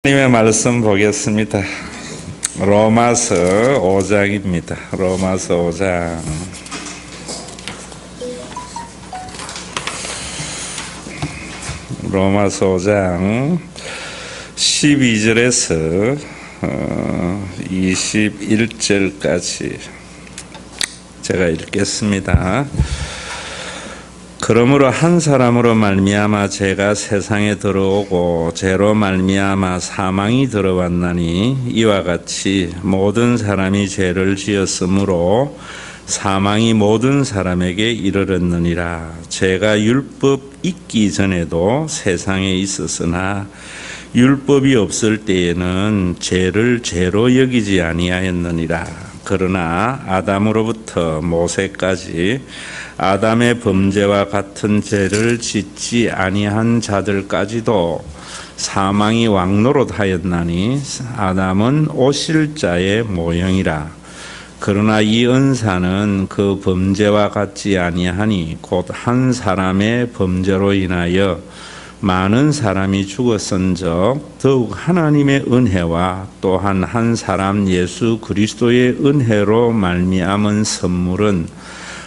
하나님의 말씀 보겠습니다. 로마서 5장입니다. 로마서 5장. 로마서 5장 12절에서 21절까지 제가 읽겠습니다. 그러므로 한 사람으로 말미암아 죄가 세상에 들어오고 죄로 말미암아 사망이 들어왔나니 이와 같이 모든 사람이 죄를 지었으므로 사망이 모든 사람에게 이르렀느니라. 죄가 율법 있기 전에도 세상에 있었으나 율법이 없을 때에는 죄를 죄로 여기지 아니하였느니라. 그러나 아담으로부터 모세까지 아담의 범죄와 같은 죄를 짓지 아니한 자들까지도 사망이 왕노릇하였나니 아담은 오실 자의 모형이라. 그러나 이 은사는 그 범죄와 같지 아니하니 곧 한 사람의 범죄로 인하여 많은 사람이 죽었은즉 더욱 하나님의 은혜와 또한 한 사람 예수 그리스도의 은혜로 말미암은 선물은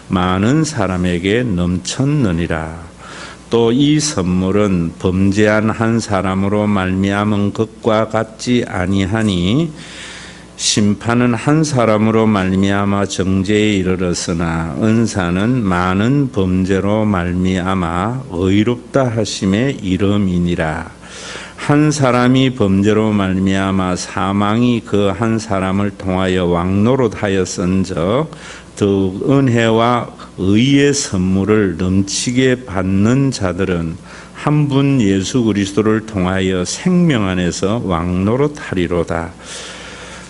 많은 사람에게 넘쳤느니라. 또 이 선물은 범죄한 한 사람으로 말미암은 것과 같지 아니하니 심판은 한 사람으로 말미암아 정죄에 이르렀으나 은사는 많은 범죄로 말미암아 의롭다 하심에 이름이니라. 한 사람이 범죄로 말미암아 사망이 그 한 사람을 통하여 왕노릇하였은즉 더욱 은혜와 의의 선물을 넘치게 받는 자들은 한 분 예수 그리스도를 통하여 생명 안에서 왕노릇하리로다.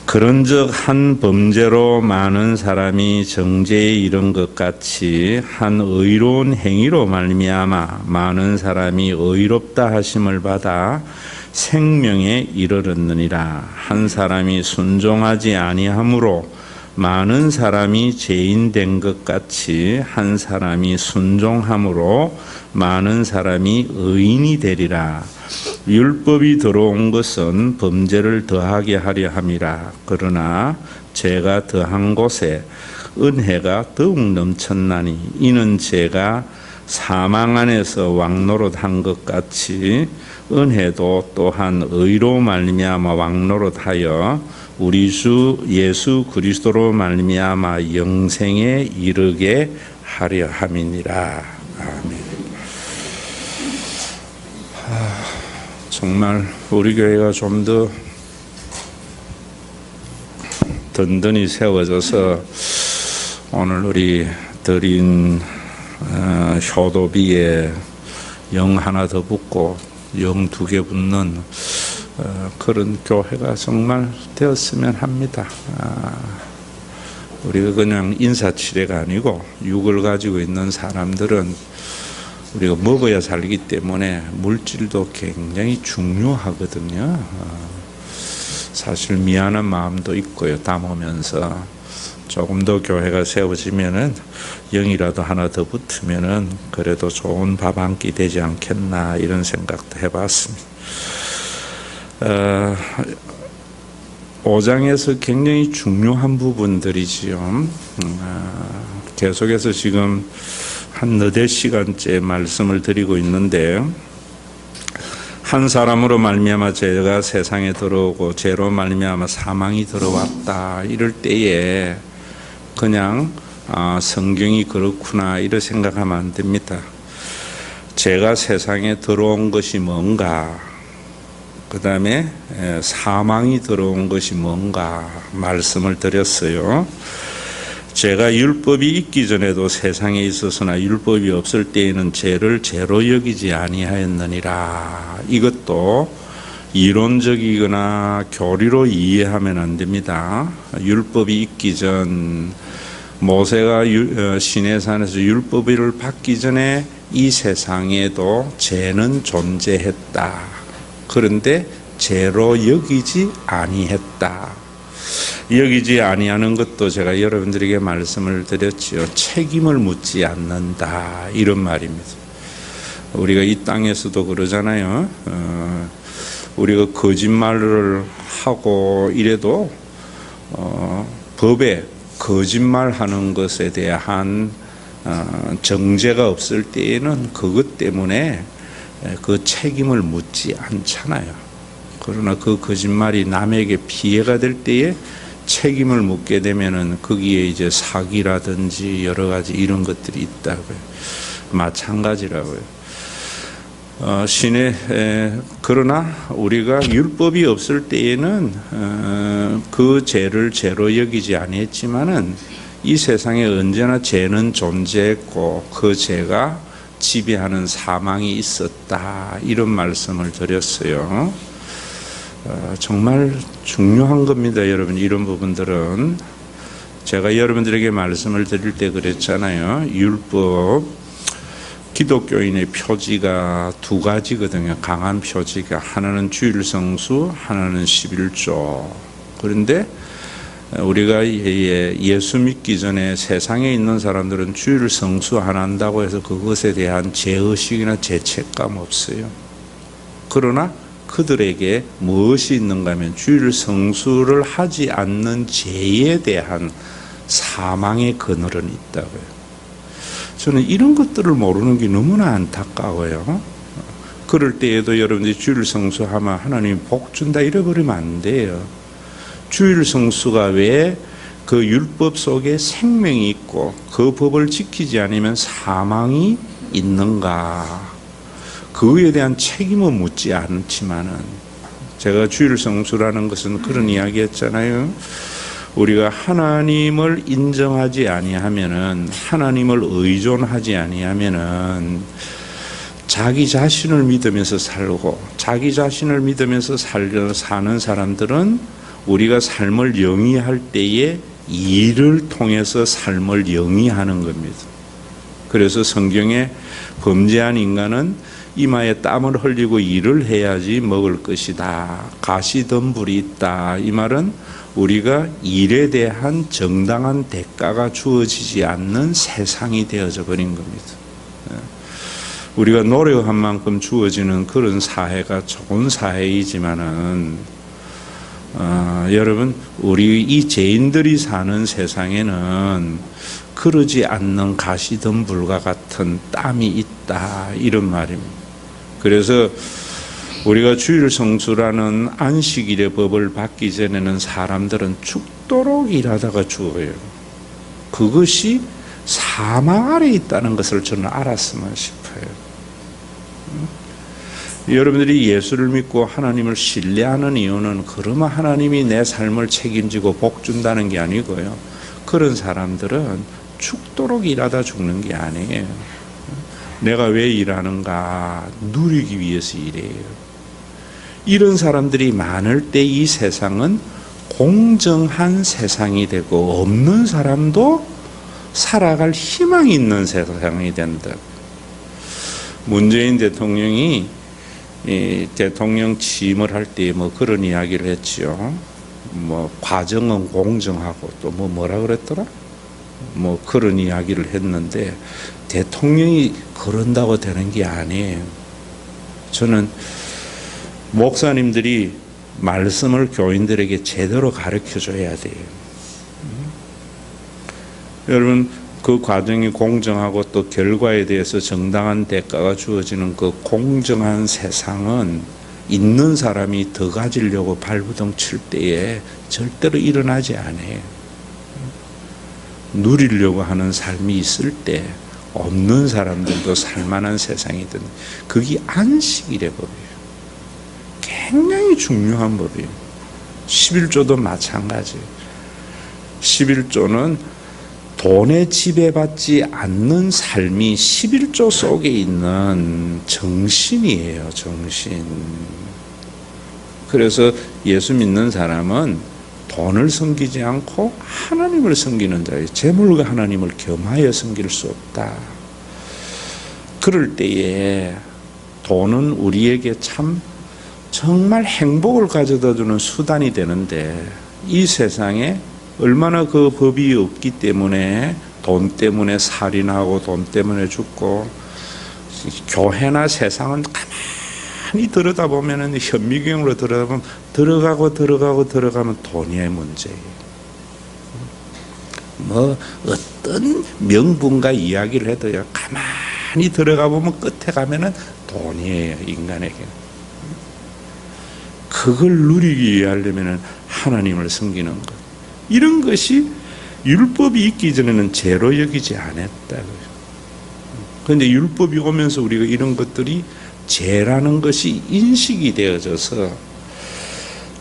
그런즉 한 범죄로 많은 사람이 정죄에 이른 것 같이 한 의로운 행위로 말미암아 많은 사람이 의롭다 하심을 받아 생명에 이르렀느니라. 한 사람이 순종하지 아니하므로 많은 사람이 죄인 된 것 같이 한 사람이 순종함으로 많은 사람이 의인이 되리라. 율법이 들어온 것은 범죄를 더하게 하려 함이라. 그러나 죄가 더한 곳에 은혜가 더욱 넘쳤나니 이는 죄가 사망 안에서 왕노릇한 것 같이 은혜도 또한 의로 말미암아 왕노릇하여 우리 주 예수 그리스도로 말미암아 영생에 이르게 하려 함이니라. 아멘. 정말 우리 교회가 좀 더 든든히 세워져서 오늘 우리 드린 효도비에 영 하나 더 붙고 영 두 개 붙는 그런 교회가 정말 되었으면 합니다. 우리가 그냥 인사치레가 아니고 육을 가지고 있는 사람들은 우리가 먹어야 살기 때문에 물질도 굉장히 중요하거든요. 사실 미안한 마음도 있고요. 담으면서 조금 더 교회가 세워지면은 영이라도 하나 더 붙으면은 그래도 좋은 밥 한 끼 되지 않겠나 이런 생각도 해봤습니다. 5장에서 굉장히 중요한 부분들이지요. 계속해서 지금 한 너댓 시간째 말씀을 드리고 있는데 한 사람으로 말미암아 죄가 세상에 들어오고 죄로 말미암아 사망이 들어왔다 이럴 때에 그냥 성경이 그렇구나 이렇게 생각하면 안 됩니다. 죄가 세상에 들어온 것이 뭔가, 그 다음에 사망이 들어온 것이 뭔가 말씀을 드렸어요. 죄가 율법이 있기 전에도 세상에 있었으나 율법이 없을 때에는 죄를 죄로 여기지 아니하였느니라. 이것도 이론적이거나 교리로 이해하면 안 됩니다. 율법이 있기 전 모세가 시내산에서 율법을 받기 전에 이 세상에도 죄는 존재했다. 그런데 죄로 여기지 아니했다. 여기지 아니하는 것도 제가 여러분들에게 말씀을 드렸지요. 책임을 묻지 않는다 이런 말입니다. 우리가 이 땅에서도 그러잖아요. 우리가 거짓말을 하고 이래도 법에 거짓말하는 것에 대한 정죄가 없을 때에는 그것 때문에 그 책임을 묻지 않잖아요. 그러나 그 거짓말이 남에게 피해가 될 때에 책임을 묻게 되면은 거기에 이제 사기라든지 여러 가지 이런 것들이 있다고요. 마찬가지라고요. 그러나 우리가 율법이 없을 때에는 그 죄를 죄로 여기지 아니했지만은 이 세상에 언제나 죄는 존재했고 그 죄가 지배하는 사망이 있었다, 이런 말씀을 드렸어요. 정말 중요한 겁니다, 여러분. 이런 부분들은 제가 여러분들에게 말씀을 드릴 때 그랬잖아요. 율법, 기독교인의 표지가 두 가지거든요. 강한 표지가. 하나는 주일성수, 하나는 11조. 그런데 우리가 예수 믿기 전에 세상에 있는 사람들은 주일성수 안 한다고 해서 그것에 대한 죄의식이나 죄책감 없어요. 그러나 그들에게 무엇이 있는가 하면 주일성수를 하지 않는 죄에 대한 사망의 그늘은 있다고요. 저는 이런 것들을 모르는 게 너무나 안타까워요. 그럴 때에도 여러분들이 주일 성수하면 하나님 복 준다 이래버리면 안 돼요. 주일 성수가 왜 그 율법 속에 생명이 있고 그 법을 지키지 않으면 사망이 있는가, 그에 대한 책임은 묻지 않지만은, 제가 주일 성수라는 것은 그런 이야기 했잖아요. 우리가 하나님을 인정하지 아니하면은, 하나님을 의존하지 아니하면은 자기 자신을 믿으면서 살고, 자기 자신을 믿으면서 사는 사람들은 우리가 삶을 영위할 때에 일을 통해서 삶을 영위하는 겁니다. 그래서 성경에 범죄한 인간은 이마에 땀을 흘리고 일을 해야지 먹을 것이다, 가시덤불이 있다. 이 말은 우리가 일에 대한 정당한 대가가 주어지지 않는 세상이 되어져 버린 겁니다. 우리가 노력한 만큼 주어지는 그런 사회가 좋은 사회이지만은 여러분, 우리 이 죄인들이 사는 세상에는 그러지 않는 가시덤불과 같은 땀이 있다, 이런 말입니다. 그래서 우리가 주일 성수라는 안식일의 법을 받기 전에는 사람들은 죽도록 일하다가 죽어요. 그것이 사망 아래 있다는 것을 저는 알았으면 싶어요. 여러분들이 예수를 믿고 하나님을 신뢰하는 이유는 그러면 하나님이 내 삶을 책임지고 복 준다는 게 아니고요. 그런 사람들은 죽도록 일하다 죽는 게 아니에요. 내가 왜 일하는가? 누리기 위해서 일해요. 이런 사람들이 많을 때 이 세상은 공정한 세상이 되고 없는 사람도 살아갈 희망이 있는 세상이 된다. 문재인 대통령이 대통령 취임을 할 때 뭐 그런 이야기를 했죠. 뭐 과정은 공정하고 또 뭐라 그랬더라? 뭐 그런 이야기를 했는데 대통령이 그런다고 되는 게 아니에요. 저는 목사님들이 말씀을 교인들에게 제대로 가르쳐 줘야 돼요. 여러분, 그 과정이 공정하고 또 결과에 대해서 정당한 대가가 주어지는 그 공정한 세상은 있는 사람이 더 가지려고 발부둥 칠 때에 절대로 일어나지 않아요. 누리려고 하는 삶이 있을 때 없는 사람들도 살만한 세상이 든, 그게 안식일의 법이에요. 굉장히 중요한 법이에요. 11조도 마찬가지예요. 11조는 돈에 지배받지 않는 삶이 11조 속에 있는 정신이에요, 정신. 그래서 예수 믿는 사람은 돈을 섬기지 않고 하나님을 섬기는 자예요. 재물과 하나님을 겸하여 섬길 수 없다. 그럴 때에 돈은 우리에게 참 정말 행복을 가져다 주는 수단이 되는데, 이 세상에 얼마나 그 법이 없기 때문에 돈 때문에 살인하고 돈 때문에 죽고, 교회나 세상은 가만히 들여다보면, 현미경으로 들여다보면 들어가면 돈의 문제예요. 뭐 어떤 명분과 이야기를 해도요, 가만히 들어가 보면 끝에 가면은 돈이에요, 인간에게. 그걸 누리기 위하려면 하나님을 섬기는 것, 이런 것이 율법이 있기 전에는 죄로 여기지 않았다고요. 그런데 율법이 오면서 우리가 이런 것들이 죄라는 것이 인식이 되어져서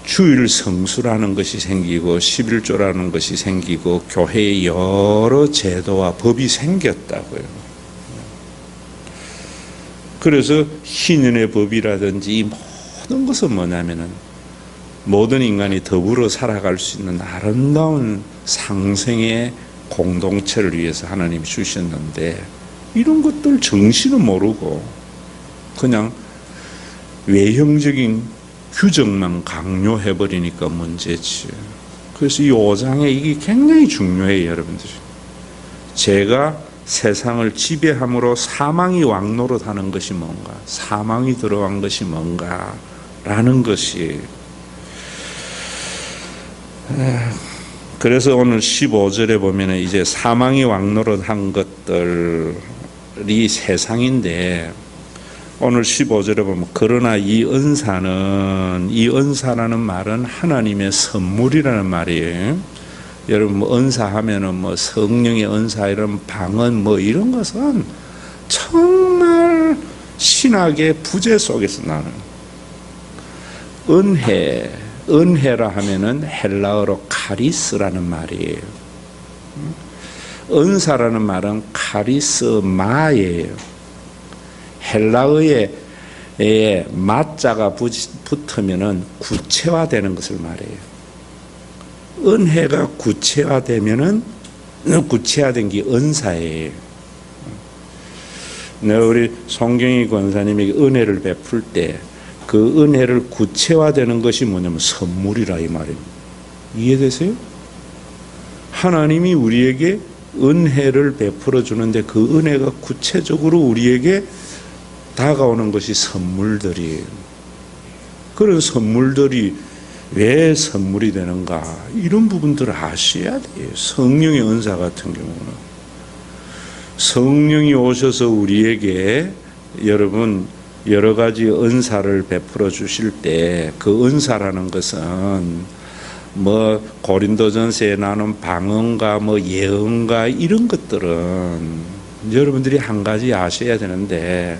주일 성수라는 것이 생기고 11조라는 것이 생기고 교회에 여러 제도와 법이 생겼다고요. 그래서 희년의 법이라든지 이 모든 것은 뭐냐면은 모든 인간이 더불어 살아갈 수 있는 아름다운 상생의 공동체를 위해서 하나님이 주셨는데, 이런 것들 정신은 모르고 그냥 외형적인 규정만 강요해버리니까 문제지. 그래서 이 5장에 이게 굉장히 중요해요, 여러분들. 죄가 세상을 지배함으로 사망이 왕노릇하는 것이 뭔가, 사망이 들어간 것이 뭔가라는 것이. 그래서 오늘 15절에 보면 이제 사망이 왕노릇한 것들이 세상인데, 오늘 15절에 보면 그러나 이 은사라는 말은 하나님의 선물이라는 말이에요. 여러분 뭐 은사하면은 뭐 성령의 은사, 이런 방언 뭐 이런 것은 정말 신학의 부재 속에서 나는 은혜라 하면은 헬라어로 카리스라는 말이에요. 은사라는 말은 카리스마예요. 헬라어에 마자가 붙으면은 구체화되는 것을 말해요. 은혜가 구체화되면은 구체화된 게 은사예요. 우리 송경희 권사님에게 은혜를 베풀 때 그 은혜를 구체화되는 것이 뭐냐면 선물이라 이 말입니다. 이해되세요? 하나님이 우리에게 은혜를 베풀어 주는데 그 은혜가 구체적으로 우리에게 다가오는 것이 선물들이에요. 그런 선물들이 왜 선물이 되는가, 이런 부분들을 아셔야 돼요. 성령의 은사 같은 경우는 성령이 오셔서 우리에게 여러분 여러 가지 은사를 베풀어 주실 때, 그 은사라는 것은 뭐 고린도전서에 나오는 방언과 뭐 예언과 이런 것들은 여러분들이 한 가지 아셔야 되는데,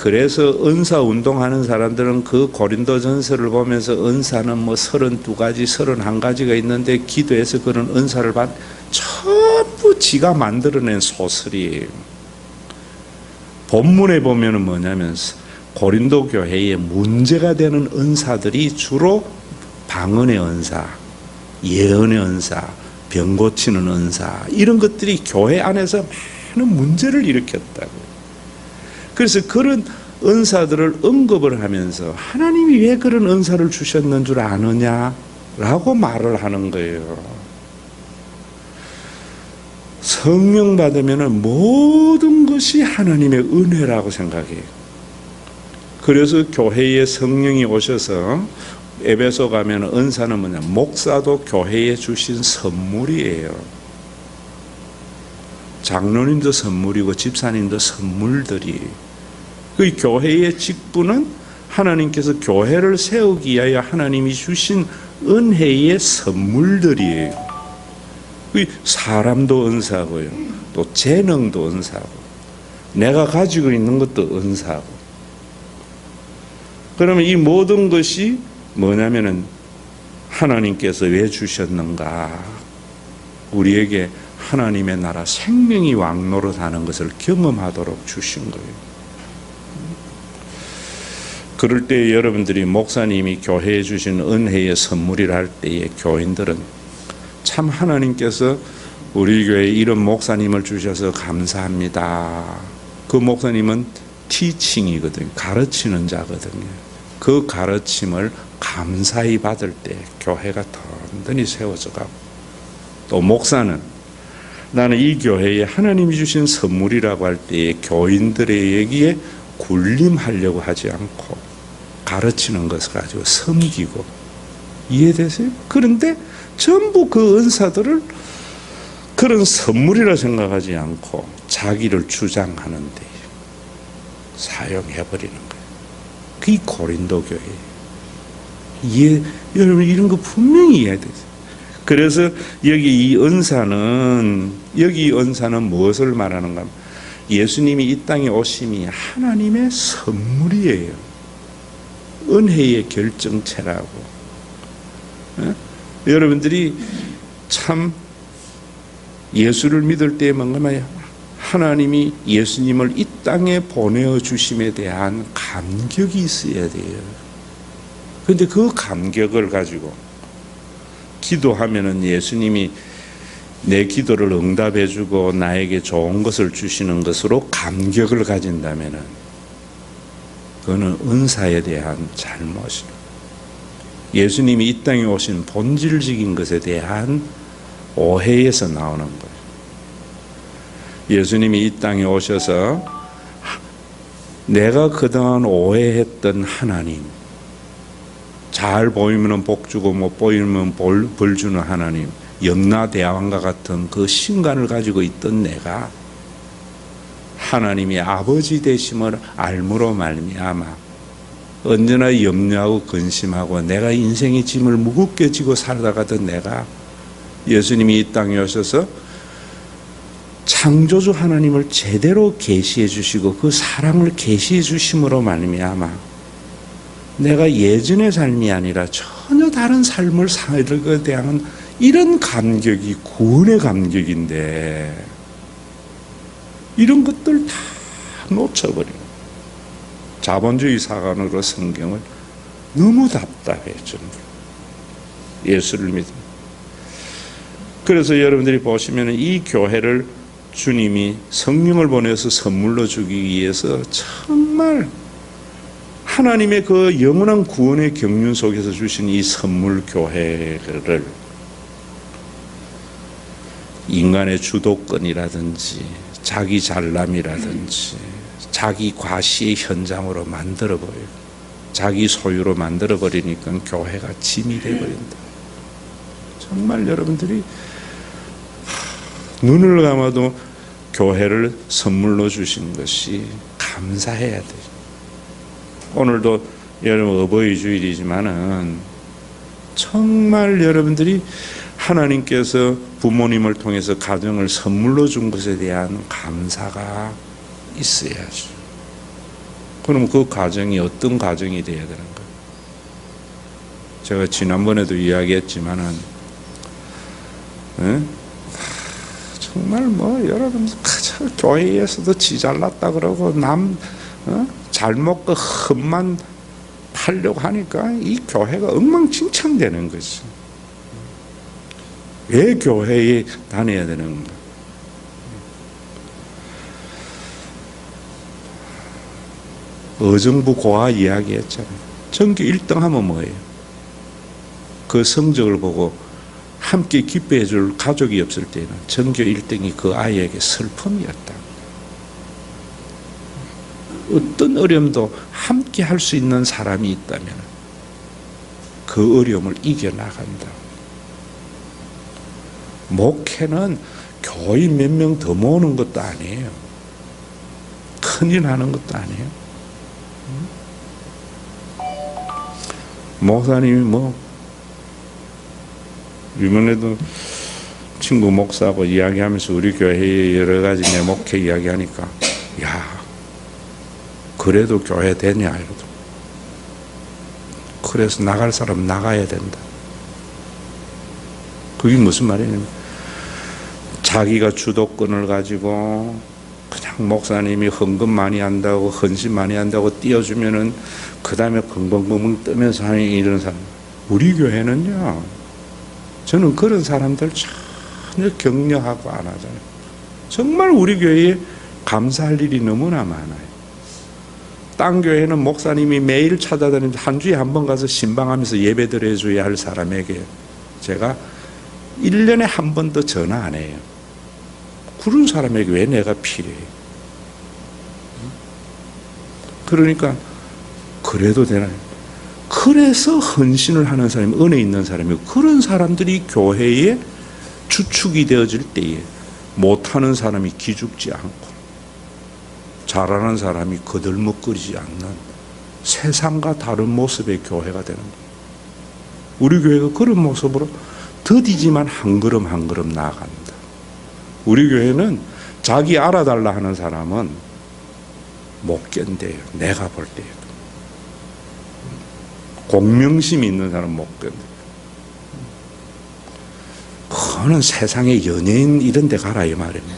그래서 은사 운동하는 사람들은 그 고린도전서를 보면서 은사는 뭐 32가지, 31가지가 있는데 기도해서 그런 은사를 전부 지가 만들어낸 소설이에요. 본문에 보면은 뭐냐면 고린도 교회에 문제가 되는 은사들이 주로 방언의 은사, 예언의 은사, 병 고치는 은사, 이런 것들이 교회 안에서 많은 문제를 일으켰다고. 그래서 그런 은사들을 언급을 하면서 하나님이 왜 그런 은사를 주셨는 줄 아느냐라고 말을 하는 거예요. 성령 받으면 모든 것이 하나님의 은혜라고 생각해요. 그래서 교회에 성령이 오셔서 에베소 가면 은사는 뭐냐, 목사도 교회에 주신 선물이에요. 장로님도 선물이고 집사님도 선물들이. 그 교회의 직분은 하나님께서 교회를 세우기 위하여 하나님이 주신 은혜의 선물들이에요. 사람도 은사고요, 또 재능도 은사고, 내가 가지고 있는 것도 은사고. 그러면 이 모든 것이 뭐냐면은 하나님께서 왜 주셨는가, 우리에게 하나님의 나라 생명이 왕노릇하는 것을 경험하도록 주신 거예요. 그럴 때 여러분들이 목사님이 교회에 주신 은혜의 선물이라 할 때에 교인들은 참 하나님께서 우리 교회에 이런 목사님을 주셔서 감사합니다. 그 목사님은 티칭이거든요. 가르치는 자거든요. 그 가르침을 감사히 받을 때 교회가 든든히 세워져 가고, 또 목사는 나는 이 교회에 하나님이 주신 선물이라고 할 때에 교인들에게 군림하려고 하지 않고 가르치는 것을 가지고 섬기고, 이해되세요? 그런데 전부 그 은사들을 그런 선물이라 생각하지 않고 자기를 주장하는 데 사용해버리는 거예요. 그게 고린도 교회예요. 여러분 이런 거 분명히 이해되세요. 그래서 여기 이 은사는 무엇을 말하는가 하면 예수님이 이 땅에 오심이 하나님의 선물이에요. 은혜의 결정체라고. 여러분들이 참 예수를 믿을 때 뭔가 하나님이 예수님을 이 땅에 보내주심에 대한 감격이 있어야 돼요. 그런데 그 감격을 가지고 기도하면은 예수님이 내 기도를 응답해주고 나에게 좋은 것을 주시는 것으로 감격을 가진다면은 그거는 은사에 대한 잘못이에요. 예수님이 이 땅에 오신 본질적인 것에 대한 오해에서 나오는 거예요. 예수님이 이 땅에 오셔서 내가 그동안 오해했던 하나님, 잘 보이면 복 주고 못 보이면 벌 주는 하나님, 염라 대왕과 같은 그 신간을 가지고 있던 내가 하나님이 아버지 되심을 알므로 말미암아 언제나 염려하고 근심하고 내가 인생의 짐을 무겁게 지고 살아가던 내가 예수님이 이 땅에 오셔서 창조주 하나님을 제대로 계시해 주시고 그 사랑을 계시해 주심으로 말미암아 내가 예전의 삶이 아니라 전혀 다른 삶을 살게 대한 이런 감격이 구원의 감격인데 이런 것들 다 놓쳐버리고 자본주의 사관으로 성경을 너무 답답해 전부 예수를 믿음. 그래서 여러분들이 보시면 이 교회를 주님이 성령을 보내서 선물로 주기 위해서 정말 하나님의 그 영원한 구원의 경륜 속에서 주신 이 선물 교회를 인간의 주도권이라든지 자기 잘남이라든지 자기 과시의 현장으로 만들어버려요. 자기 소유로 만들어버리니까 교회가 짐이 돼버린다. 정말 여러분들이 눈을 감아도 교회를 선물로 주신 것이 감사해야 돼요. 오늘도 여러분 어버이 주일이지만은 정말 여러분들이 하나님께서 부모님을 통해서 가정을 선물로 준 것에 대한 감사가 있어야죠. 그럼 그 가정이 어떤 가정이 되어야 되는 거예요? 제가 지난번에도 이야기했지만은 정말 여러분 교회에서도 지 잘났다 그러고 남 잘 먹고 흠만 팔려고 하니까 이 교회가 엉망진창되는 거지. 왜 교회에 다녀야 되는 건가? 의정부 고아 이야기했잖아요. 전교 1등 하면 뭐예요? 그 성적을 보고 함께 기뻐해 줄 가족이 없을 때는 전교 1등이 그 아이에게 슬픔이었다. 어떤 어려움도 함께 할 수 있는 사람이 있다면 그 어려움을 이겨나간다. 목회는 교인 몇 명 더 모으는 것도 아니에요. 큰일 하는 것도 아니에요. 목사님이 이번에도 친구 목사하고 이야기하면서 우리 교회의 여러 가지 내 목회 이야기하니까 야 그래도 교회 되냐 이러더라고. 그래서 나갈 사람 나가야 된다. 그게 무슨 말이냐면 자기가 주도권을 가지고 그냥 목사님이 헌금 많이 한다고 헌신 많이 한다고 띄워주면은 그 다음에 벙벙벙벙 뜨면서 하는 이런 사람. 우리 교회는요 저는 그런 사람들 전혀 격려하고 안 하잖아요. 정말 우리 교회에 감사할 일이 너무나 많아요. 딴 교회는 목사님이 매일 찾아다니면서 한 주에 한 번 가서 신방하면서 예배 드려줘야 할 사람에게 제가 1년에 한 번도 전화 안 해요. 그런 사람에게 왜 내가 필요해? 그러니까 그래도 되나요? 그래서 헌신을 하는 사람이 은혜 있는 사람이고, 그런 사람들이 교회의 주축이 되어질 때에 못하는 사람이 기죽지 않고 잘하는 사람이 거들먹거리지 않는 세상과 다른 모습의 교회가 되는 거예요. 우리 교회가 그런 모습으로 더디지만 한 걸음 한 걸음 나아간다. 우리 교회는 자기 알아달라 하는 사람은 못 견뎌요. 내가 볼 때에도. 공명심이 있는 사람은 못 견뎌요. 그거는 세상의 연예인 이런 데 가라 이 말입니다.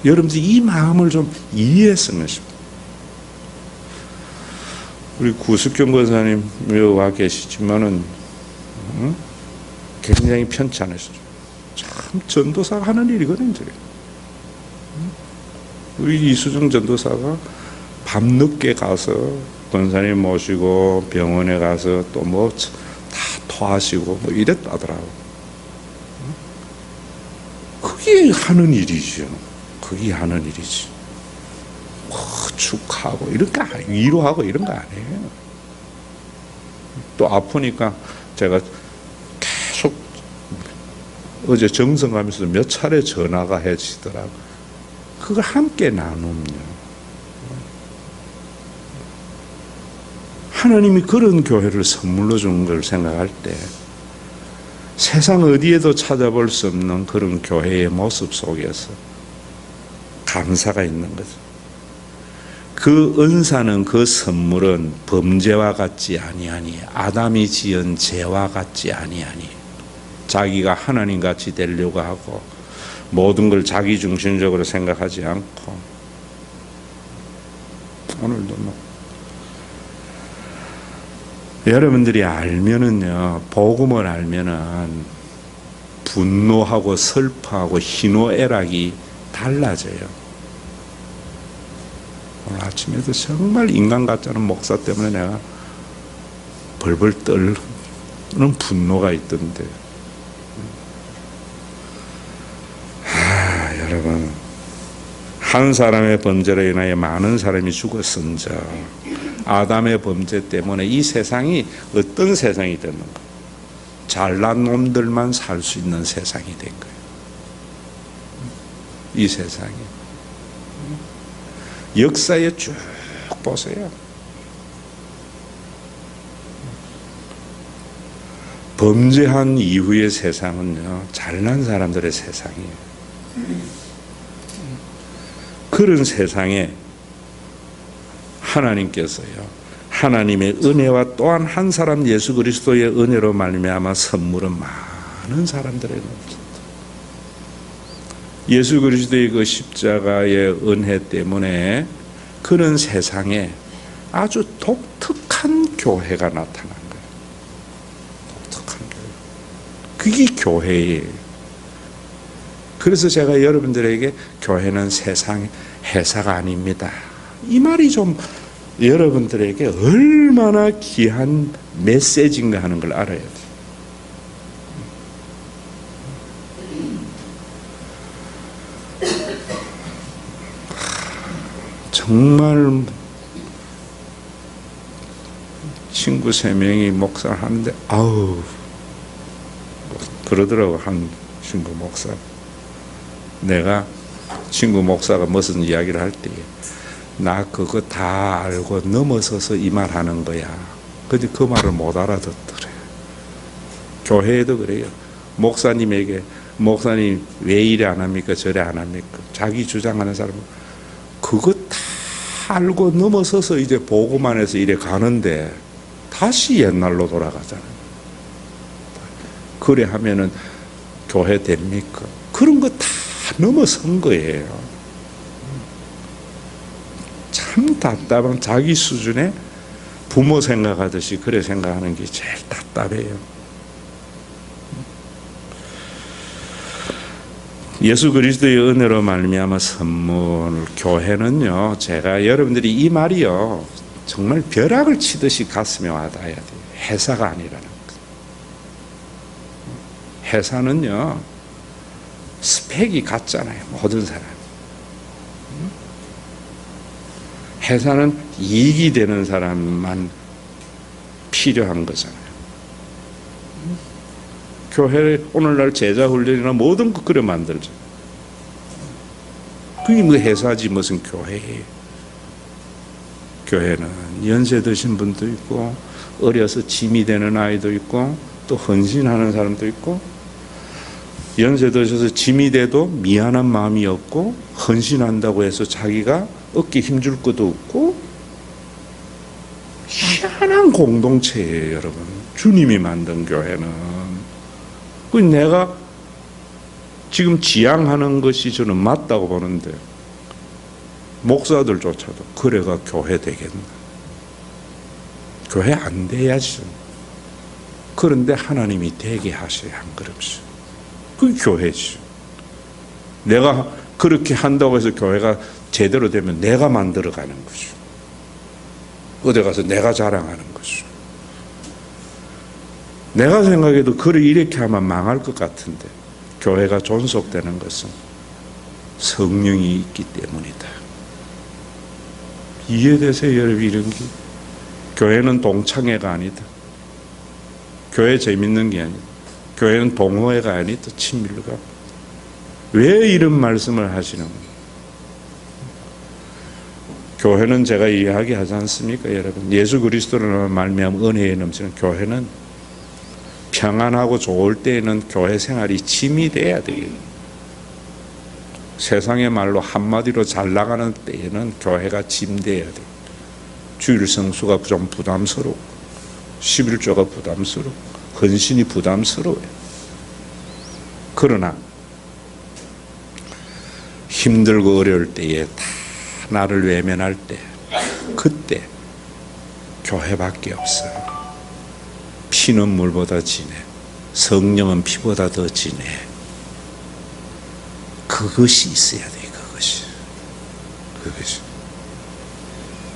여러분들이 이 마음을 좀 이해했으면 싶어요. 우리 구숙경 권사님 와 계시지만은 굉장히 편찮으시죠. 참 전도사가 하는 일이거든요. 우리 이수정 전도사가 밤늦게 가서 권사님 모시고 병원에 가서 또 뭐 다 토하시고 뭐 이랬다더라고. 그게 하는 일이죠. 그게 하는 일이지. 축하하고 이런 거 위로하고 이런 거 아니에요. 또 아프니까 제가 계속 어제 정성 가면서 몇 차례 전화가 해지더라고. 그걸 함께 나눔요. 하나님이 그런 교회를 선물로 주는 걸 생각할 때 세상 어디에도 찾아볼 수 없는 그런 교회의 모습 속에서 감사가 있는 거죠. 그 은사는, 그 선물은 범죄와 같지 아니하니, 아담이 지은 죄와 같지 아니하니, 자기가 하나님같이 되려고 하고 모든 걸 자기 중심적으로 생각하지 않고, 오늘도 뭐 여러분들이 알면은요, 복음을 알면은 분노하고 슬퍼하고 희노애락이 달라져요. 오늘 아침에도 정말 인간 같지 않은 목사 때문에 내가 벌벌 떨는 분노가 있던데, 여러분, 한 사람의 범죄로 인하여 많은 사람이 죽었은즉 아담의 범죄 때문에 이 세상이 어떤 세상이 됐는가? 잘난 놈들만 살 수 있는 세상이 된 거예요. 이 세상이. 역사에 쭉 보세요. 범죄한 이후의 세상은요, 잘난 사람들의 세상이에요. 그런 세상에 하나님께서요, 하나님의 은혜와 또한 한 사람 예수 그리스도의 은혜로 말미암아 선물은 많은 사람들에게 넘쳤다. 예수 그리스도의 그 십자가의 은혜 때문에 그런 세상에 아주 독특한 교회가 나타난 거예요. 독특한 교회. 그게 교회예요. 그래서 제가 여러분들에게 교회는 세상의 회사가 아닙니다, 이 말이 좀 여러분들에게 얼마나 귀한 메시지인가 하는 걸 알아야 돼요. 정말 친구 3명이 목사를 하는데 아우 그러더라고. 한 친구 목사, 내가 친구 목사가 무슨 이야기를 할 때 나 그거 다 알고 넘어서서 이 말 하는 거야. 근데 그 말을 못 알아듣더래. 교회에도 그래요. 목사님에게 목사님 왜 이래 안 합니까? 저래 안 합니까? 자기 주장하는 사람은 그거 다 알고 넘어서서 이제 보고만 해서 이래 가는데 다시 옛날로 돌아가잖아요. 그래 하면은 교회 됩니까? 그런 거 다 넘어선 거예요. 참 답답한, 자기 수준의 부모 생각하듯이 그래 생각하는 게 제일 답답해요. 예수 그리스도의 은혜로 말미암아 선물, 교회는요, 제가 여러분들이 이 말이요 정말 벼락을 치듯이 가슴에 와닿아야 돼요. 회사가 아니라는 것. 회사는요 스펙이 같잖아요, 모든 사람. 회사는 이익이 되는 사람만 필요한 거잖아요. 교회 오늘날 제자 훈련이나 모든 거 그래 만들죠. 그게 뭐 회사지 무슨 교회예요. 교회는 연세 드신 분도 있고 어려서 짐이 되는 아이도 있고 또 헌신하는 사람도 있고 연세 드셔서 짐이 돼도 미안한 마음이 없고 헌신한다고 해서 자기가 어깨 힘줄 것도 없고 희한한 공동체예요, 여러분. 주님이 만든 교회는. 그 내가 지금 지향하는 것이 저는 맞다고 보는데 목사들조차도 그래가 교회 되겠나? 교회 안 돼야지. 그런데 하나님이 되게 하셔야 한 걸음씩. 그게 교회지. 내가 그렇게 한다고 해서 교회가 제대로 되면 내가 만들어가는 거죠. 어디 가서 내가 자랑하는 거죠. 내가 생각해도 그를 이렇게 하면 망할 것 같은데 교회가 존속되는 것은 성령이 있기 때문이다. 이해되세요, 여러분? 이런 게 교회는 동창회가 아니다. 교회 재밌는 게 아니다. 교회는 동호회가 아니다. 친밀가. 왜 이런 말씀을 하시는 거예요? 교회는 제가 이야기하지 않습니까, 여러분? 예수 그리스도로 말미암아 은혜에 넘치는 교회는 평안하고 좋을 때에는 교회 생활이 짐이 돼야 돼요. 세상의 말로 한마디로 잘 나가는 때에는 교회가 짐돼야 돼요. 주일 성수가 좀 부담스러워, 11조가 부담스러워, 헌신이 부담스러워요. 그러나 힘들고 어려울 때에 다 나를 외면할 때 그때 교회밖에 없어요. 피는 물보다 진해, 성령은 피보다 더 진해. 그것이 있어야 돼. 그것이.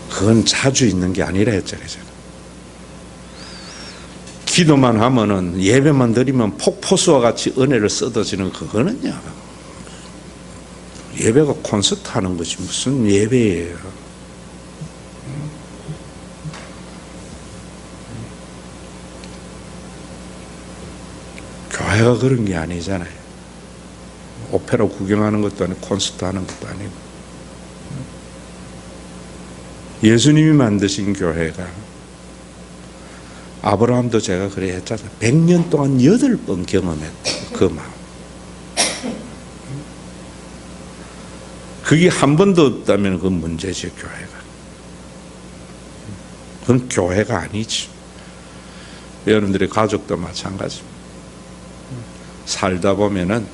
그건 자주 있는 게 아니라 했잖아요. 기도만 하면은 예배만 드리면 폭포수와 같이 은혜를 쏟아지는 그거는요. 예배가 콘서트 하는 것이 무슨 예배예요. 교회가 그런 게 아니잖아요. 오페라 구경하는 것도 아니고 콘서트 하는 것도 아니고. 예수님이 만드신 교회가, 아브라함도 제가 그래 했잖아요. 100년 동안 8번 경험했다. 그 마음. 그게 한 번도 없다면 그건 문제지, 교회가. 그건 교회가 아니지. 여러분들의 가족도 마찬가지입니다. 살다 보면은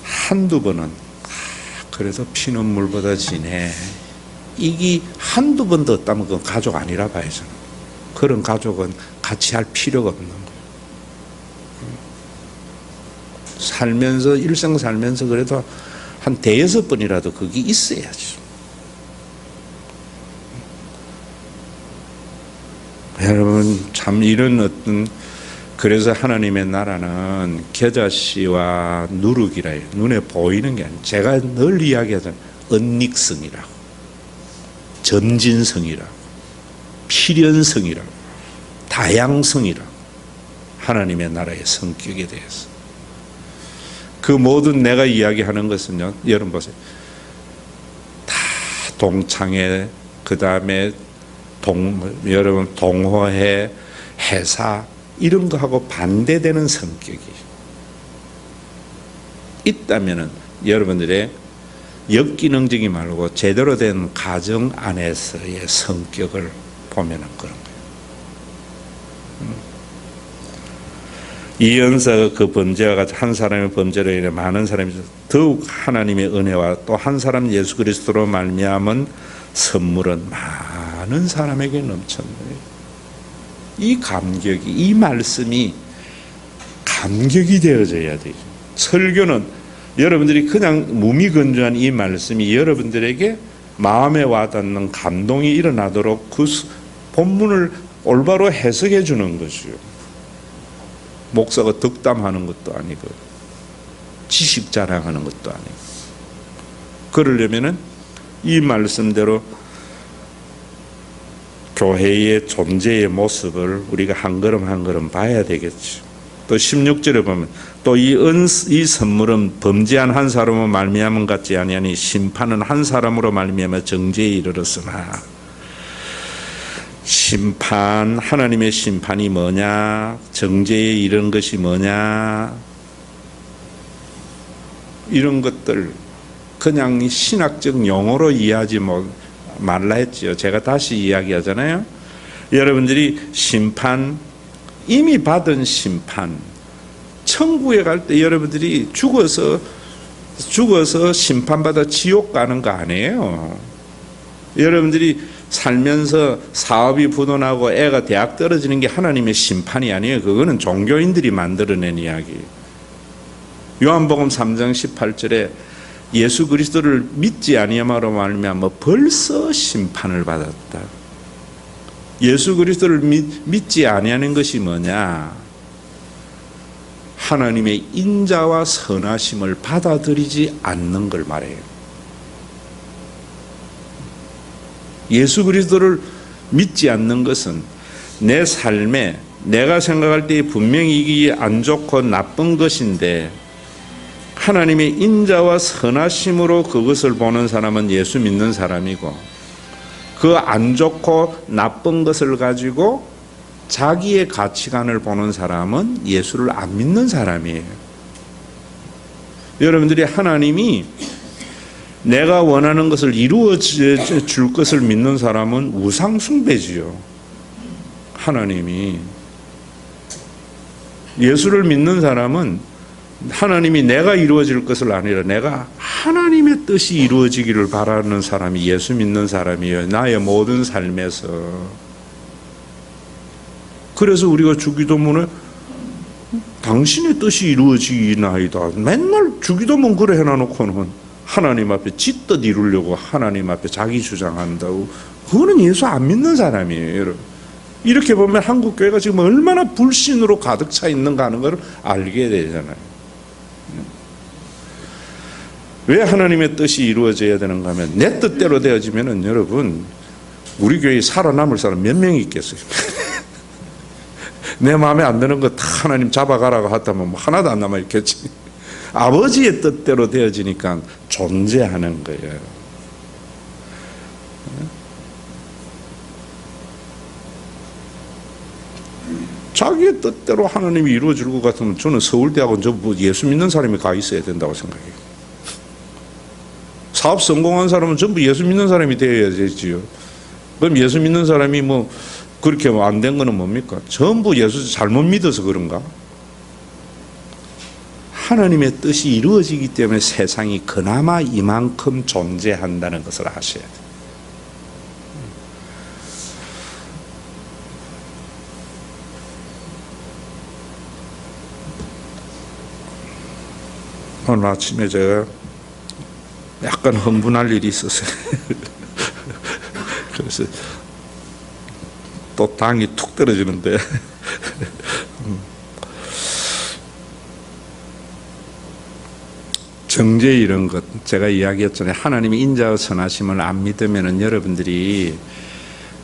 한두 번은 그래도 피는 물보다 진해. 이게 한두 번도 없다면 그건 가족 아니라 봐야죠. 그런 가족은 같이 할 필요가 없는 거예요. 살면서 일생 살면서 그래도 한 5번이라도 그게 있어야죠. 여러분 참 이런 어떤, 그래서 하나님의 나라는 겨자씨와 누룩이라 해요. 눈에 보이는 게 아니에요. 제가 늘 이야기하잖아요. 은닉성이라고, 점진성이라고, 필연성이라고, 다양성이라고. 하나님의 나라의 성격에 대해서. 그 모든 내가 이야기하는 것은요, 여러분 보세요. 다 동창회, 그 다음에 여러분 동호회, 회사, 이런 거하고 반대되는 성격이 있다면은 여러분들의 역기능적이 말고 제대로 된 가정 안에서의 성격을 보면은 그런 거예요. 이 연사가 그 범죄와 같이 한 사람의 범죄로 인해 많은 사람이 더욱 하나님의 은혜와 또 한 사람 예수 그리스도로 말미암은 선물은 많은 사람에게 넘쳤네요. 이 감격이, 이 말씀이 감격이 되어져야 돼요. 설교는 여러분들이 그냥 무미건조한 이 말씀이 여러분들에게 마음에 와닿는 감동이 일어나도록 그 본문을 올바로 해석해 주는 것이요. 목사가 덕담하는 것도 아니고 지식 자랑하는 것도 아니고. 그러려면은 이 말씀대로 교회의 존재의 모습을 우리가 한 걸음 한 걸음 봐야 되겠죠. 또 16절에 보면 또 이 선물은 범죄한 한 사람으로 말미암은 같지 아니하니 심판은 한 사람으로 말미암아 정죄에 이르렀으나. 심판, 하나님의 심판이 뭐냐, 정죄에 이른 것이 뭐냐, 이런 것들 그냥 신학적 용어로 이해하지 말라 했죠. 제가 다시 이야기하잖아요. 여러분들이 심판, 이미 받은 심판, 천국에 갈 때 여러분들이 죽어서 심판받아 지옥 가는 거 아니에요. 여러분들이 살면서 사업이 부도나고 애가 대학 떨어지는 게 하나님의 심판이 아니에요. 그거는 종교인들이 만들어낸 이야기. 요한복음 3장 18절에 예수 그리스도를 믿지 아니하므로 말미암아 벌써 심판을 받았다. 예수 그리스도를 믿지 아니하는 것이 뭐냐? 하나님의 인자와 선하심을 받아들이지 않는 걸 말해요. 예수 그리스도를 믿지 않는 것은 내 삶에 내가 생각할 때 분명히 이게 안 좋고 나쁜 것인데 하나님의 인자와 선하심으로 그것을 보는 사람은 예수 믿는 사람이고 그 안 좋고 나쁜 것을 가지고 자기의 가치관을 보는 사람은 예수를 안 믿는 사람이에요. 여러분들이 하나님이 내가 원하는 것을 이루어 줄 것을 믿는 사람은 우상숭배지요. 하나님이. 예수를 믿는 사람은 하나님이 내가 이루어질 것을 아니라 내가 하나님의 뜻이 이루어지기를 바라는 사람이 예수 믿는 사람이에요. 나의 모든 삶에서. 그래서 우리가 주기도문에 당신의 뜻이 이루어지나이다. 맨날 주기도문 그래 해놔놓고는 하나님 앞에 지 뜻 이루려고 하나님 앞에 자기 주장한다고. 그거는 예수 안 믿는 사람이에요, 여러분. 이렇게 보면 한국 교회가 지금 얼마나 불신으로 가득 차 있는가 하는 걸 알게 되잖아요. 왜 하나님의 뜻이 이루어져야 되는가 하면 내 뜻대로 되어지면은 여러분 우리 교회에 살아남을 사람 몇 명이 있겠어요? 내 마음에 안 드는 거 다 하나님 잡아가라고 하다면 뭐 하나도 안 남아있겠지. 아버지의 뜻대로 되어지니까 존재하는 거예요. 자기의 뜻대로 하나님이 이루어질 것 같으면 저는 서울대학원 예수 믿는 사람이 가 있어야 된다고 생각해요. 사업 성공한 사람은 전부 예수 믿는 사람이 되어야 되지요. 그럼 예수 믿는 사람이 뭐 그렇게 안 된 거는 뭡니까? 전부 예수 잘못 믿어서 그런가? 하나님의 뜻이 이루어지기 때문에 세상이 그나마 이만큼 존재한다는 것을 아셔야 돼요. 오늘 아침에 제가 약간 흥분할 일이 있었어요. 그래서 또 당이 툭 떨어지는데 정죄 이런 것 제가 이야기했잖아요. 하나님의 인자와 선하심을 안 믿으면 여러분들이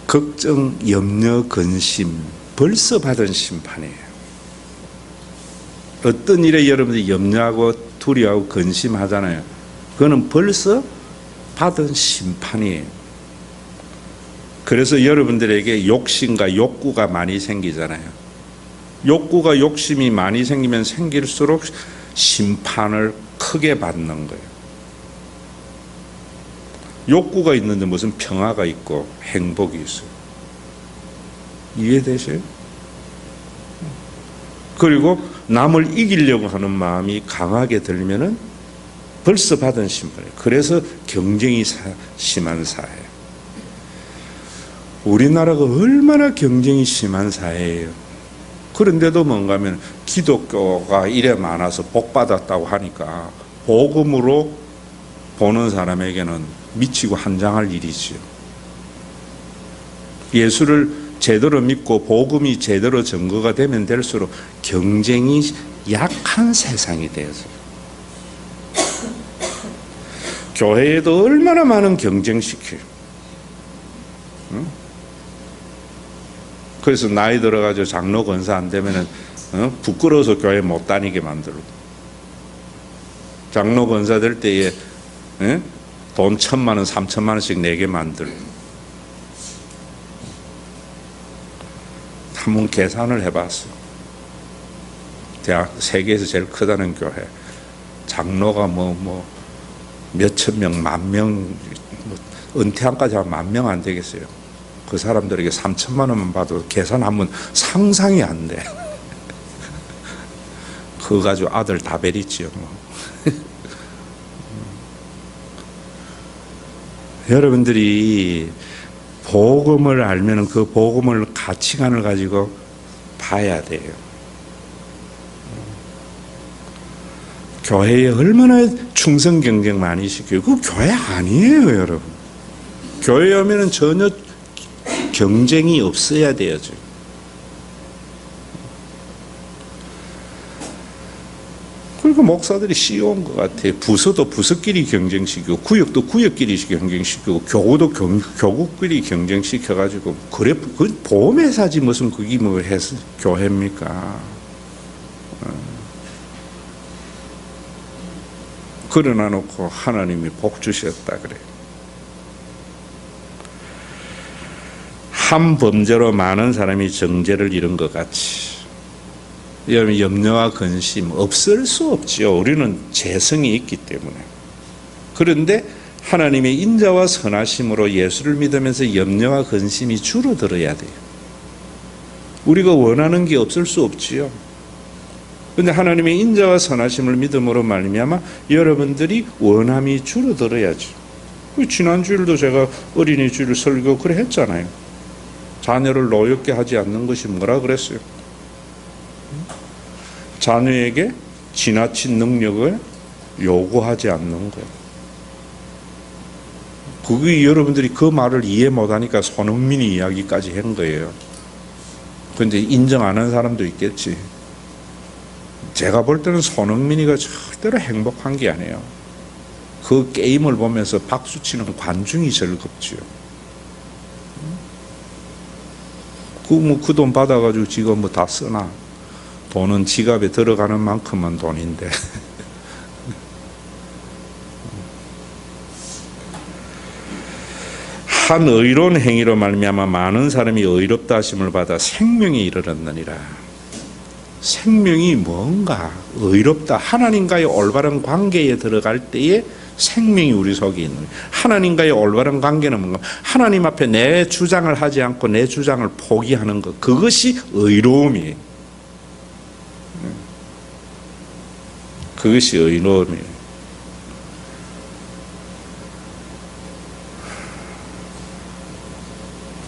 걱정, 염려, 근심 벌써 받은 심판이에요. 어떤 일에 여러분들이 염려하고 두려워하고 근심하잖아요. 그거는 벌써 받은 심판이에요. 그래서 여러분들에게 욕심과 욕구가 많이 생기잖아요. 욕구가 욕심이 많이 생기면 생길수록 심판을 크게 받는 거예요. 욕구가 있는데 무슨 평화가 있고 행복이 있어요. 이해되세요? 그리고 남을 이기려고 하는 마음이 강하게 들면은 벌써 받은 심판이에요. 그래서 경쟁이 심한 사회예요. 우리나라가 얼마나 경쟁이 심한 사회예요. 그런데도 뭔가 하면 기독교가 이래 많아서 복받았다고 하니까 복음으로 보는 사람에게는 미치고 한장할 일이지요. 예수를 제대로 믿고 복음이 제대로 증거가 되면 될수록 경쟁이 약한 세상이 되어서 교회에도 얼마나 많은 경쟁시켜요. 응? 그래서 나이 들어가지고 장로 권사 안 되면은 부끄러워서 교회 못 다니게 만들고, 장로 권사 될 때에 돈 1,000만 원, 3,000만 원씩 내게 만들고. 한번 계산을 해봤어. 대학 세계에서 제일 크다는 교회 장로가 몇천 명, 10,000명, 은퇴한까지 하면 10,000명 안 되겠어요. 그 사람들에게 3,000만 원만 봐도 계산하면 상상이 안 돼. 그거 가지고 아들 다 베리지요. 여러분들이 복음을 알면 그 복음을 가치관을 가지고 봐야 돼요. 교회에 얼마나 충성 경쟁 많이 시켜요. 그 교회 아니에요, 여러분. 교회 오면은 전혀 경쟁이 없어야 돼요. 그리고 목사들이 씌워온 것 같아요. 부서도 부서끼리 경쟁시키고, 구역도 구역끼리 경쟁시키고, 교구도 교구끼리 경쟁시켜가지고, 그래, 그 보험회사지 무슨 그게 뭐 해서 교회입니까? 그러나 놓고 하나님이 복 주셨다 그래요. 한 범죄로 많은 사람이 정죄를 잃은 것 같이, 여러분, 염려와 근심 없을 수 없지요. 우리는 재성이 있기 때문에. 그런데 하나님의 인자와 선하심으로 예수를 믿으면서 염려와 근심이 줄어들어야 돼요. 우리가 원하는 게 없을 수 없지요. 그런데 하나님의 인자와 선하심을 믿음으로 말미암아 여러분들이 원함이 줄어들어야죠. 지난 주일도 제가 어린이 주일 설교 그래 했잖아요. 자녀를 노엽게 하지 않는 것이 뭐라 그랬어요? 자녀에게 지나친 능력을 요구하지 않는 거예요. 그게 여러분들이 그 말을 이해 못하니까 손흥민이 이야기까지 한 거예요. 그런데 인정 안 한 사람도 있겠지. 제가 볼 때는 손흥민이가 절대로 행복한 게 아니에요. 그 게임을 보면서 박수치는 관중이 즐겁지요. 그 돈 받아가지고 지금 뭐 다 쓰나? 돈은 지갑에 들어가는 만큼만 돈인데. 한 의로운 행위로 말미암아 많은 사람이 의롭다 하심을 받아 생명에 이르렀느니라. 생명이 뭔가 의롭다, 하나님과의 올바른 관계에 들어갈 때에 생명이 우리 속에 있는 거예요. 하나님과의 올바른 관계는 뭔가 하나님 앞에 내 주장을 하지 않고 내 주장을 포기하는 것, 그것이 의로움이에요. 그것이 의로움이에요.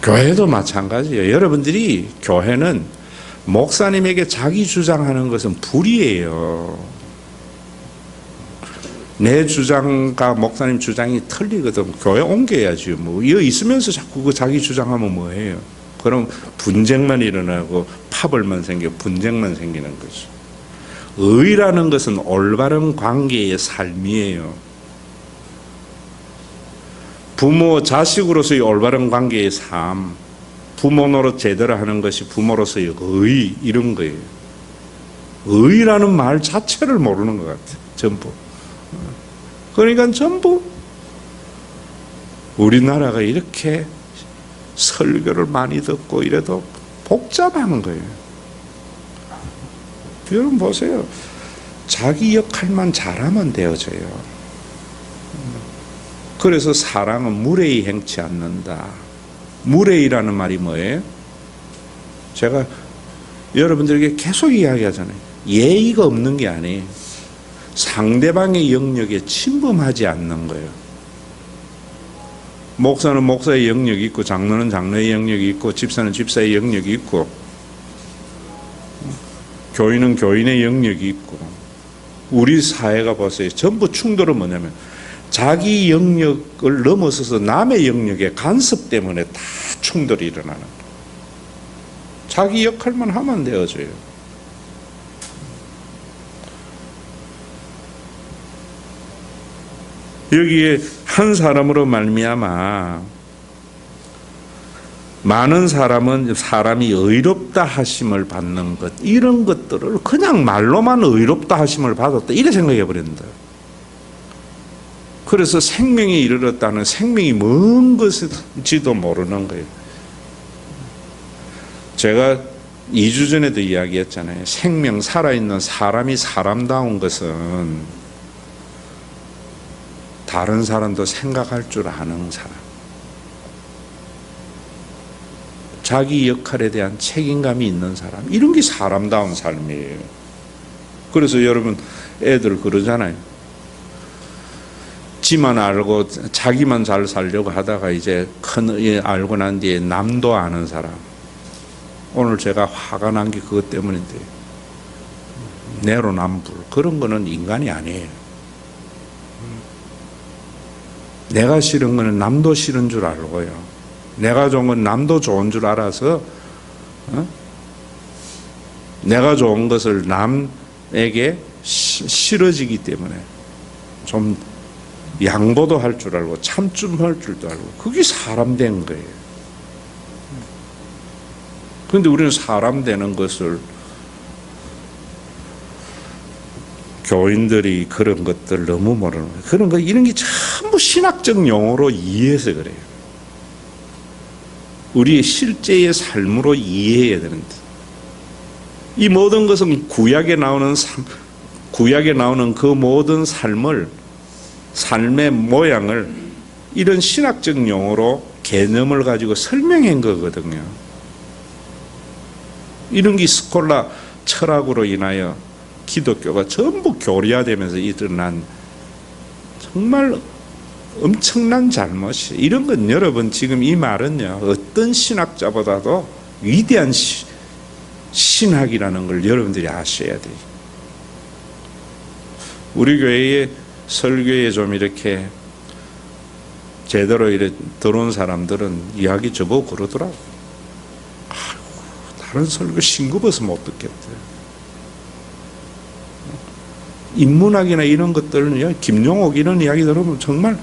교회도 마찬가지예요. 여러분들이 교회는 목사님에게 자기 주장하는 것은 불이에요. 내 주장과 목사님 주장이 틀리거든. 교회 옮겨야지. 뭐 여기 있으면서 자꾸 그 자기 주장하면 뭐해요? 그럼 분쟁만 일어나고 파벌만 생겨 분쟁만 생기는 거죠. 의라는 것은 올바른 관계의 삶이에요. 부모 자식으로서의 올바른 관계의 삶, 부모 노릇 제대로 하는 것이 부모로서의 의, 이런 거예요. 의라는 말 자체를 모르는 것 같아요. 전부. 그러니까 전부 우리나라가 이렇게 설교를 많이 듣고 이래도 복잡한 거예요. 여러분 보세요. 자기 역할만 잘하면 되어져요. 그래서 사랑은 무례히 행치 않는다. 무례히라는 말이 뭐예요? 제가 여러분들에게 계속 이야기하잖아요. 예의가 없는 게 아니에요. 상대방의 영역에 침범하지 않는 거예요. 목사는 목사의 영역이 있고, 장로는 장로의 영역이 있고, 집사는 집사의 영역이 있고, 교인은 교인의 영역이 있고, 우리 사회가 보세요. 전부 충돌은 뭐냐면 자기 영역을 넘어서서 남의 영역에 간섭 때문에 다 충돌이 일어나는 거예요. 자기 역할만 하면 되어져요. 여기에 한 사람으로 말미암아 많은 사람이 의롭다 하심을 받는 것, 이런 것들을 그냥 말로만 의롭다 하심을 받았다 이래 생각해 버린다. 그래서 생명에 이르렀다는 생명이 뭔 것인지도 모르는 거예요. 제가 2주 전에도 이야기했잖아요. 생명, 살아있는 사람이 사람다운 것은 다른 사람도 생각할 줄 아는 사람, 자기 역할에 대한 책임감이 있는 사람, 이런 게 사람다운 삶이에요. 그래서 여러분 애들 그러잖아요. 지만 알고 자기만 잘 살려고 하다가 이제 알고 난 뒤에 남도 아는 사람. 오늘 제가 화가 난 게 그것 때문인데, 내로남불, 그런 거는 인간이 아니에요. 내가 싫은 거는 남도 싫은 줄 알고요. 내가 좋은 건 남도 좋은 줄 알아서 내가 좋은 것을 남에게 싫어지기 때문에 좀 양보도 할 줄 알고 참춤할 줄도 알고, 그게 사람 된 거예요. 그런데 우리는 사람 되는 것을, 교인들이 그런 것들 너무 모르는 거예요. 그런 거, 이런 게 전부 신학적 용어로 이해해서 그래요. 우리의 실제의 삶으로 이해해야 되는데, 이 모든 것은 구약에 나오는 그 모든 삶의 모양을 이런 신학적 용어로 개념을 가지고 설명한 거거든요. 이런 게 스콜라 철학으로 인하여 기독교가 전부 교리화되면서 일어난 정말 엄청난 잘못이, 이런 건 여러분 지금 이 말은요, 어떤 신학자보다도 위대한 신학이라는 걸 여러분들이 아셔야 돼요. 우리 교회의 설교에 좀 이렇게 제대로 이렇게 들어온 사람들은 이야기 저보고 그러더라고. 아이고, 다른 설교 싱겁어서 못 듣겠대. 인문학이나 이런 것들은요, 김용옥 이런 이야기 들으면 정말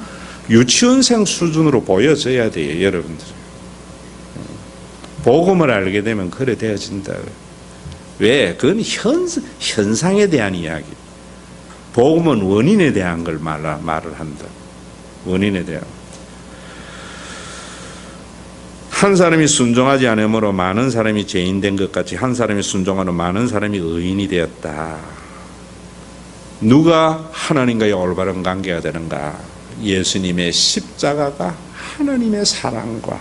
유치원생 수준으로 보여져야 돼요, 여러분들. 복음을 알게 되면 그래 되어진다. 왜? 그건 현상에 대한 이야기. 복음은 원인에 대한 걸 말을 한다. 원인에 대한. 한 사람이 순종하지 않으므로 많은 사람이 죄인 된 것 같이 한 사람이 순종하는 많은 사람이 의인이 되었다. 누가 하나님과의 올바른 관계가 되는가? 예수님의 십자가가 하나님의 사랑과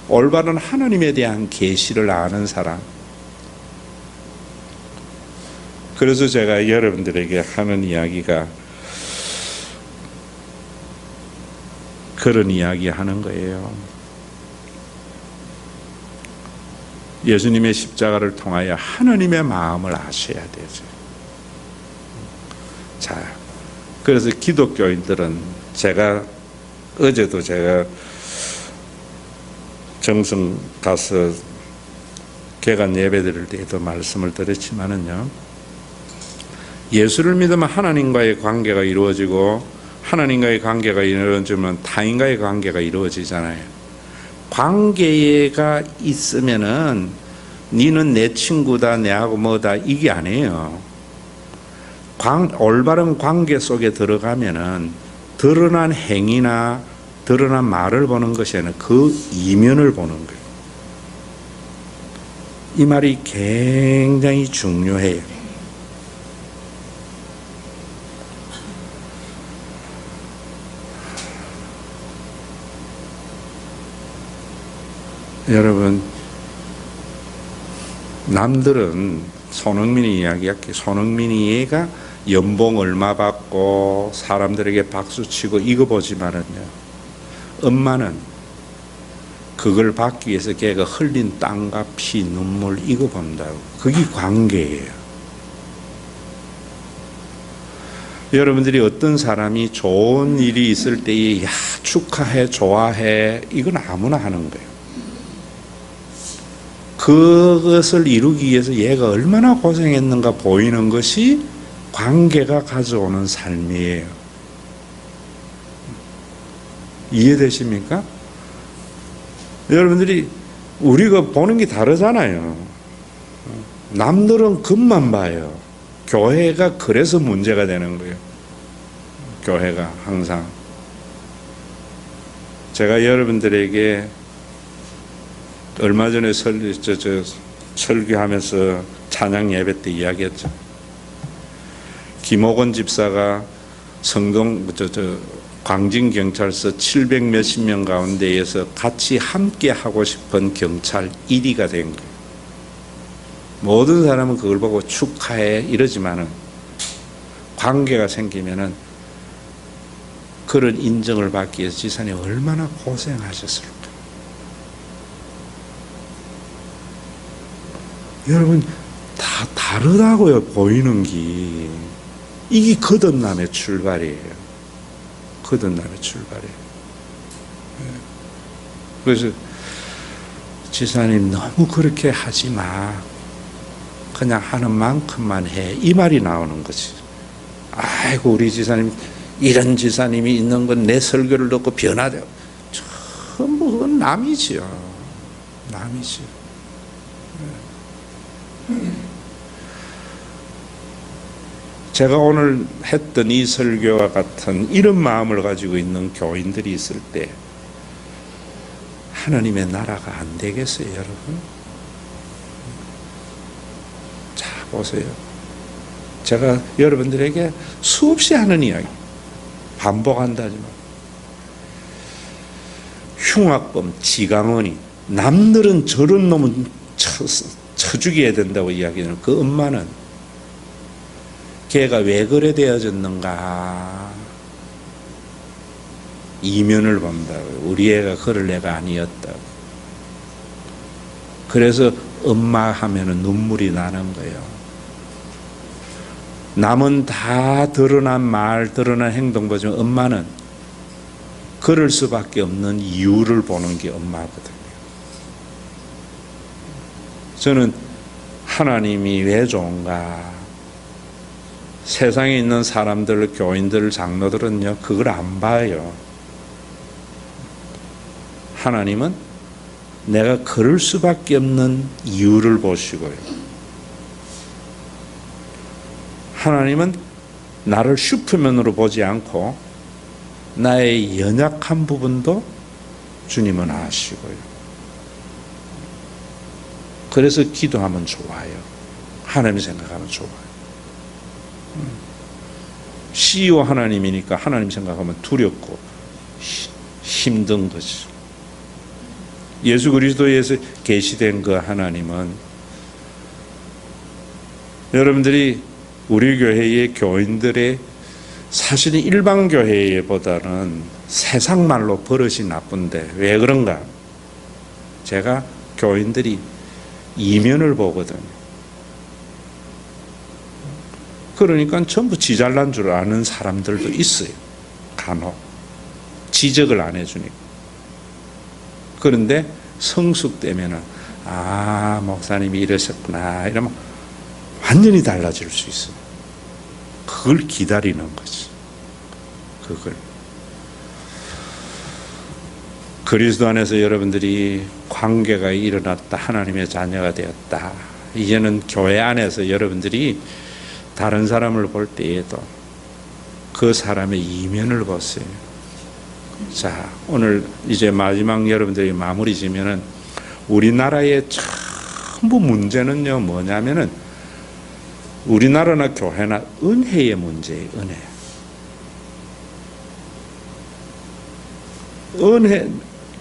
올바른 하나님에 대한 계시를 아는 사람. 그래서 제가 여러분들에게 하는 이야기가 그런 이야기 하는 거예요. 예수님의 십자가를 통하여 하나님의 마음을 아셔야 되죠. 자, 그래서 기독교인들은 어제도 제가 정성 가서 개관 예배 드릴 때에도 말씀을 드렸지만은요, 예수를 믿으면 하나님과의 관계가 이루어지고, 하나님과의 관계가 이루어지면 타인과의 관계가 이루어지잖아요. 관계가 있으면은 니는 내 친구다, 내하고 뭐다, 이게 아니에요. 올바른 관계 속에 들어가면은 드러난 행위나 드러난 말을 보는 것이 아니라 그 이면을 보는 거예요. 이 말이 굉장히 중요해요. 여러분, 남들은 손흥민이 이야기할게요. 손흥민이 얘가 연봉 얼마 받고 사람들에게 박수치고 이거 보지만은요, 엄마는 그걸 받기 위해서 걔가 흘린 땀과 피, 눈물 이거 본다고. 그게 관계예요. 여러분들이 어떤 사람이 좋은 일이 있을 때에 야 축하해, 좋아해, 이건 아무나 하는 거예요. 그것을 이루기 위해서 얘가 얼마나 고생했는가 보이는 것이 관계가 가져오는 삶이에요. 이해되십니까? 여러분들이 우리가 보는 게 다르잖아요. 남들은 겉만 봐요. 교회가 그래서 문제가 되는 거예요. 교회가 항상. 제가 여러분들에게 얼마 전에 설교하면서 찬양 예배 때 이야기했죠. 김옥원 집사가 성동 광진경찰서 700 몇십 명 가운데에서 같이 함께 하고 싶은 경찰 1위가 된 거예요. 모든 사람은 그걸 보고 축하해 이러지만은 관계가 생기면은 그런 인정을 받기 위해서 지사님 얼마나 고생하셨을까. 여러분 다 다르다고요. 보이는 게. 이게 거듭남의 출발이에요. 거듭남의 출발이에요. 그래서 지사님 너무 그렇게 하지 마. 그냥 하는 만큼만 해. 이 말이 나오는 거지. 아이고 우리 지사님 이런 지사님이 있는 건 내 설교를 듣고 변화되고 전부 그건 남이지요. 남이지. 제가 오늘 했던 이 설교와 같은 이런 마음을 가지고 있는 교인들이 있을 때 하나님의 나라가 안 되겠어요, 여러분? 자, 보세요. 제가 여러분들에게 수없이 하는 이야기, 반복한다지만 흉악범 지강원이 남들은 저런 놈은 쳐 죽여야 된다고 이야기하는 그 엄마는 걔가 왜 그래 되어졌는가 이면을 본다고요. 우리 애가 그럴 애가 아니었다고. 그래서 엄마 하면은 눈물이 나는 거예요. 남은 다 드러난 말, 드러난 행동 보지만 엄마는 그럴 수밖에 없는 이유를 보는 게 엄마거든요. 저는 하나님이 왜 좋은가? 세상에 있는 사람들, 교인들, 장로들은요, 그걸 안 봐요. 하나님은 내가 그럴 수밖에 없는 이유를 보시고요. 하나님은 나를 슈퍼맨으로 보지 않고 나의 연약한 부분도 주님은 아시고요. 그래서 기도하면 좋아요. 하나님 생각하면 좋아요. CEO 하나님이니까 하나님 생각하면 두렵고 힘든 거죠. 예수 그리스도에서 계시된 그 하나님은 여러분들이 우리 교회의 교인들의 사실은 일반 교회보다는 세상 말로 버릇이 나쁜데 왜 그런가? 제가 교인들이 이면을 보거든요. 그러니까 전부 지 잘난 줄 아는 사람들도 있어요. 간혹. 지적을 안 해주니까. 그런데 성숙되면은 아 목사님이 이러셨구나 이러면 완전히 달라질 수 있어요. 그걸 기다리는 거지. 그걸. 그리스도 안에서 여러분들이 관계가 일어났다. 하나님의 자녀가 되었다. 이제는 교회 안에서 여러분들이 다른 사람을 볼 때에도 그 사람의 이면을 보세요. 자, 오늘 이제 마지막 여러분들이 마무리 지면은 우리나라의 전부 문제는요, 뭐냐면은 우리나라나 교회나 은혜의 문제예요, 은혜. 은혜,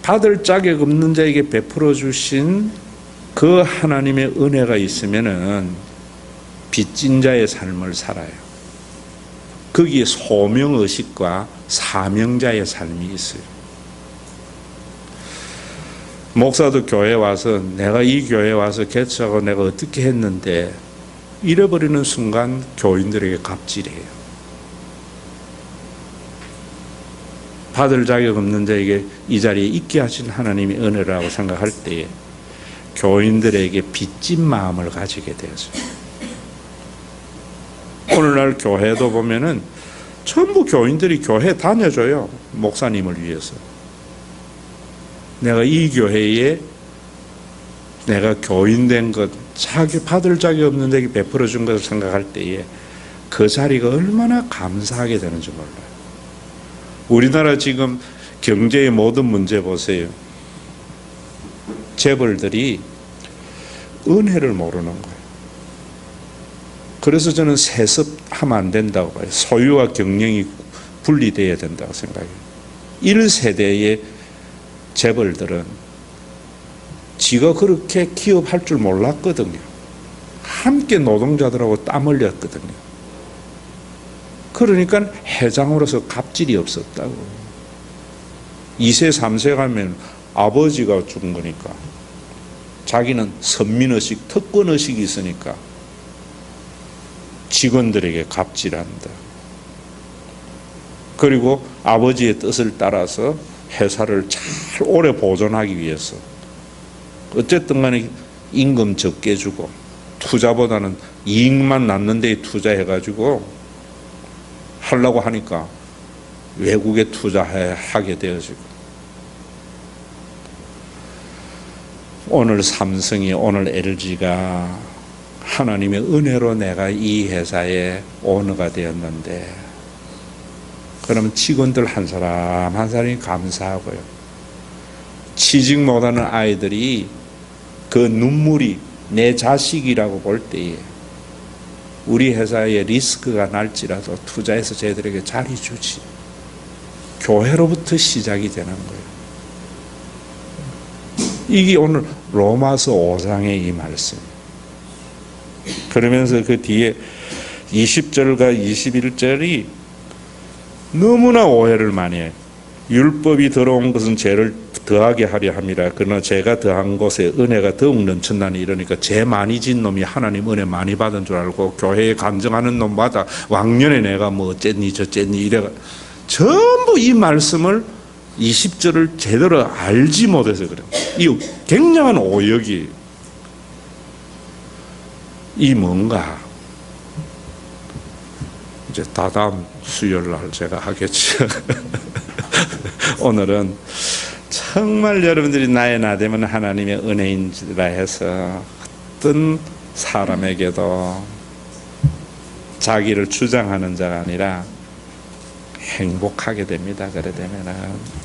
받을 자격 없는 자에게 베풀어 주신 그 하나님의 은혜가 있으면은 빚진 자의 삶을 살아요. 거기에 소명의식과 사명자의 삶이 있어요. 목사도 교회 와서 내가 이 교회 와서 개척하고 내가 어떻게 했는데 잃어버리는 순간 교인들에게 갑질해요. 받을 자격 없는 자에게 이 자리에 있게 하신 하나님의 은혜라고 생각할 때에 교인들에게 빚진 마음을 가지게 되어져요. 오늘날 교회도 보면은 전부 교인들이 교회 다녀줘요. 목사님을 위해서. 내가 이 교회에 내가 교인된 것, 자기 받을 자격이 없는 데게 베풀어 준 것을 생각할 때에 그 자리가 얼마나 감사하게 되는지 몰라요. 우리나라 지금 경제의 모든 문제 보세요. 재벌들이 은혜를 모르는 거예요. 그래서 저는 세습하면 안 된다고 봐요. 소유와 경영이 분리되어야 된다고 생각해요. 1세대의 재벌들은 지가 그렇게 기업할 줄 몰랐거든요. 함께 노동자들하고 땀 흘렸거든요. 그러니까 회장으로서 갑질이 없었다고. 2세, 3세 가면 아버지가 준 거니까. 자기는 선민의식, 특권의식이 있으니까 직원들에게 갑질한다. 그리고 아버지의 뜻을 따라서 회사를 잘 오래 보존하기 위해서 어쨌든 간에 임금 적게 주고 투자보다는 이익만 낳는 데에 투자해가지고 하려고 하니까 외국에 투자하게 되어지고, 오늘 삼성이, 오늘 LG가 하나님의 은혜로 내가 이 회사의 오너가 되었는데, 그러면 직원들 한 사람 한 사람이 감사하고요. 취직 못하는 아이들이 그 눈물이 내 자식이라고 볼 때에 우리 회사에 리스크가 날지라도 투자해서 저희들에게 자리 주지. 교회로부터 시작이 되는 거예요. 이게 오늘 로마서 5장의 이 말씀. 그러면서 그 뒤에 20절과 21절이 너무나 오해를 많이 해요. 율법이 들어온 것은 죄를 더하게 하려 함이라. 그러나 죄가 더한 곳에 은혜가 더욱 넘친다니. 이러니까 죄 많이 진 놈이 하나님 은혜 많이 받은 줄 알고 교회에 간증하는 놈마다 왕년에 내가 뭐 어쨌니 저쨌니 이래가 전부 이 말씀을 20절을 제대로 알지 못해서 그래요. 이 굉장한 오역이 이 뭔가 이제 다다음 수요일날 제가 하겠죠. 오늘은 정말 여러분들이 나의 나되면 하나님의 은혜인지라 해서 어떤 사람에게도 자기를 주장하는 자가 아니라 행복하게 됩니다. 그래 되면은